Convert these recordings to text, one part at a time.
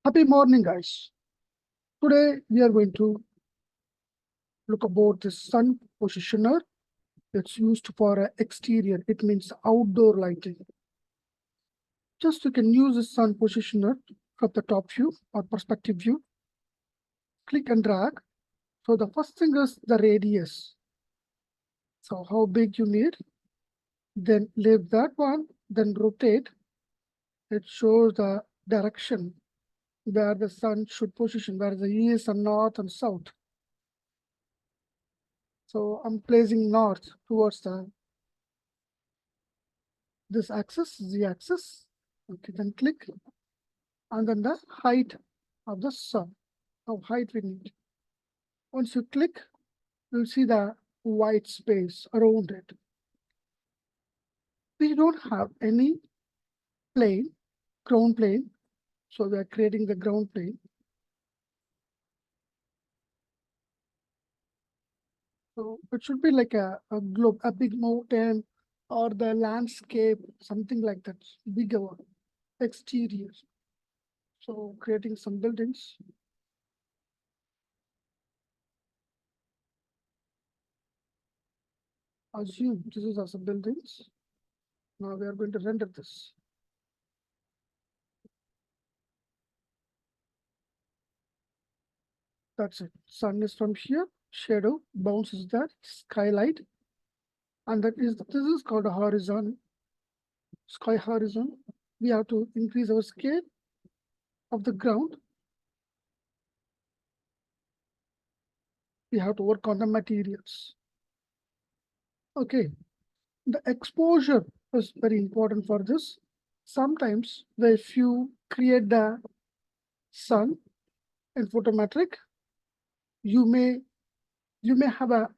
Happy morning, guys. Today we are going to look about the sun positioner. It's used for exterior. It means outdoor lighting. Just you can use the sun positioner from the top view or perspective view. Click and drag. So the first thing is the radius. So how big you need. Then leave that one. Then rotate. It shows the direction where the sun should position, where the east and north and south. So I'm placing north towards this axis, z axis. Okay, then click, and then the height of the sun, how height we need. Once you click, you'll see the white space around it. We don't have any plane, ground plane, so we are creating the ground plane. So it should be like a globe, a big mountain, or the landscape, something like that, bigger one, exterior. So creating some buildings. Assume this is as a buildings. Now we are going to render this. That's it. Sun is from here, shadow, bounce is there, skylight, and this is called a horizon, sky horizon. We have to increase our scale of the ground. We have to work on the materials. Okay, the exposure is very important for this. Sometimes if you create the sun in photometric, you may have a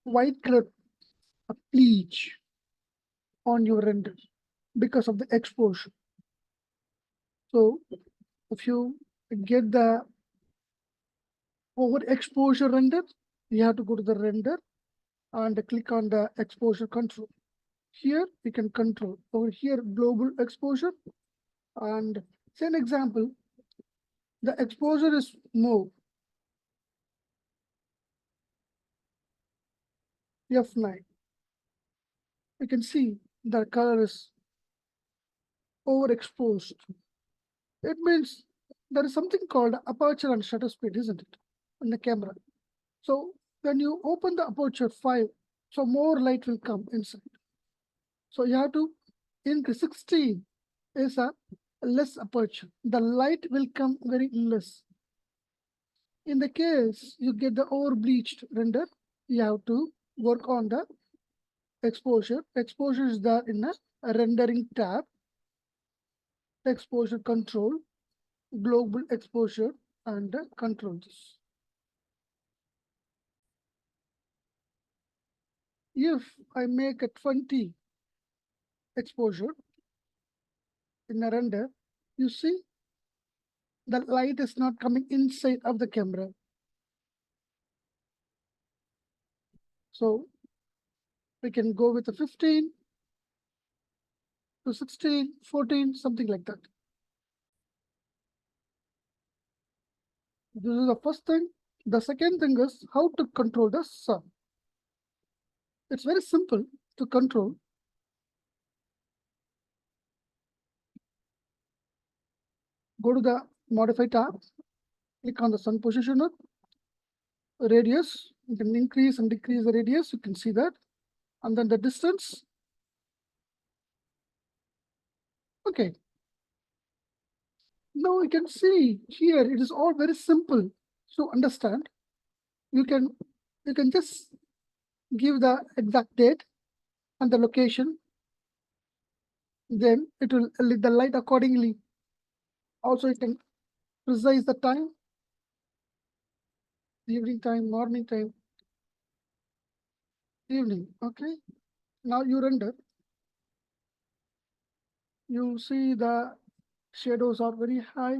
white color, a bleach on your render because of the exposure. So if you get the overexposure render, you have to go to the render and click on the exposure control. Here we can control over here global exposure, and say an example, the exposure is more F9. You can see the color is overexposed. It means there is something called aperture and shutter speed, isn't it, in the camera? So when you open the aperture 5, so more light will come inside. So you have to increase. 16 is a less aperture. The light will come very less. In the case you get the over bleached render, you have to work on the exposure. Exposure is there in a rendering tab. Exposure control, global exposure, and control this. If I make a 20 exposure in a render, you see the light is not coming inside of the camera. So we can go with a 15 to 16, 14, something like that. This is the first thing. The second thing is how to control the sun. It's very simple to control. Go to the modify tab, click on the sun positioner, radius. You can increase and decrease the radius. You can see that. And then the distance. Okay. Now you can see here it is all very simple to understand. You can just give the exact date and the location. Then it will lit the light accordingly. Also, you can precise the time, evening time, morning time, evening. Okay. Now you render. You see the shadows are very high.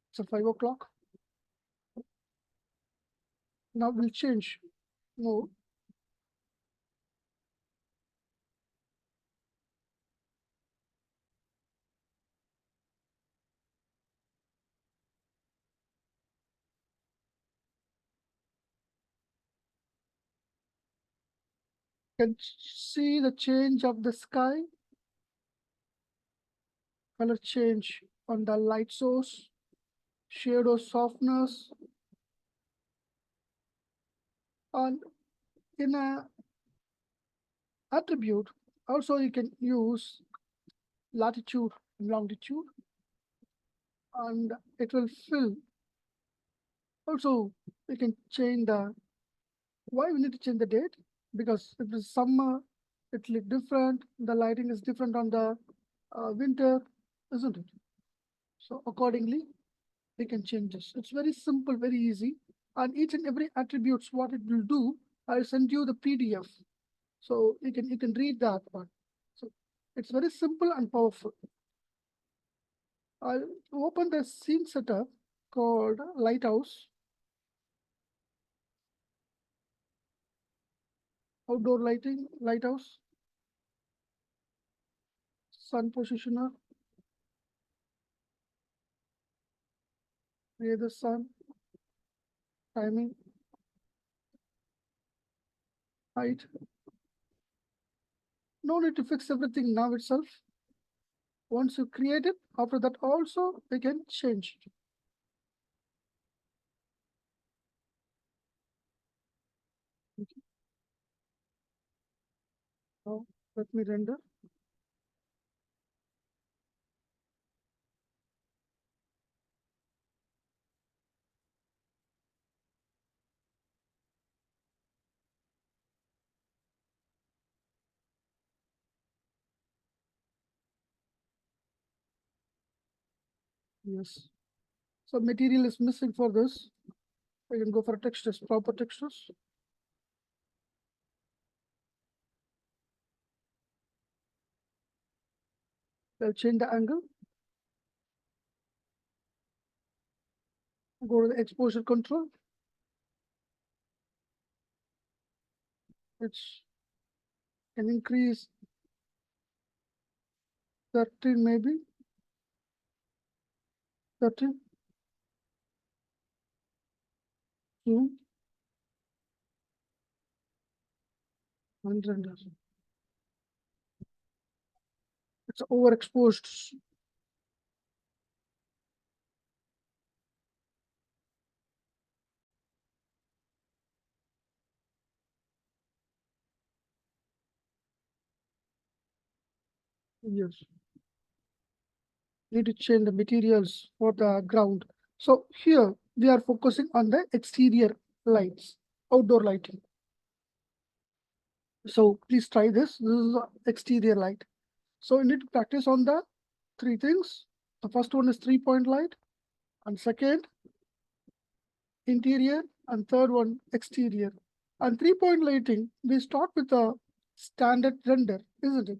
It's a 5 o'clock. Now we'll change mode. can see the change of the sky, color change on the light source, shadow softness, and in a attribute, also you can use latitude and longitude, and it will fill. Also, you can change the, why we need to change the date? Because if it's summer, it look different, the lighting is different on the winter, isn't it? So accordingly, we can change this. It's very simple, very easy. And each and every attributes, what it will do, I'll send you the PDF. So you can read that one. So it's very simple and powerful. I'll open the scene setup called Lighthouse. Outdoor lighting, lighthouse, sun positioner, near the sun, timing, height. No need to fix everything now itself. Once you create it, after that also we can change it. Okay. Now let me render. Yes. So material is missing for this. I can go for textures, proper textures. I'll change the angle. Go to the exposure control. Which can increase 13 maybe. 13. Zoom. And render. It's overexposed. Yes. Need to change the materials for the ground. So here we are focusing on the exterior lights, outdoor lighting. So please try this. This is the exterior light. So you need to practice on the three things. The first one is 3-point light, and second, interior, and third one, exterior. And 3-point lighting, we start with a standard render, isn't it?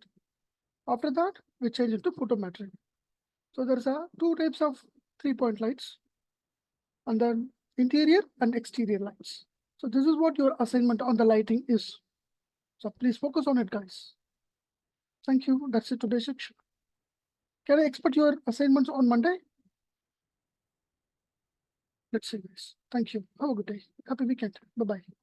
After that, we change it to photometric. So there's two types of 3-point lights, and then interior and exterior lights. So this is what your assignment on the lighting is. So please focus on it, guys. Thank you. That's it today's section. Can I expect your assignments on Monday? Let's see, guys. Thank you. Have a good day. Happy weekend. Bye-bye.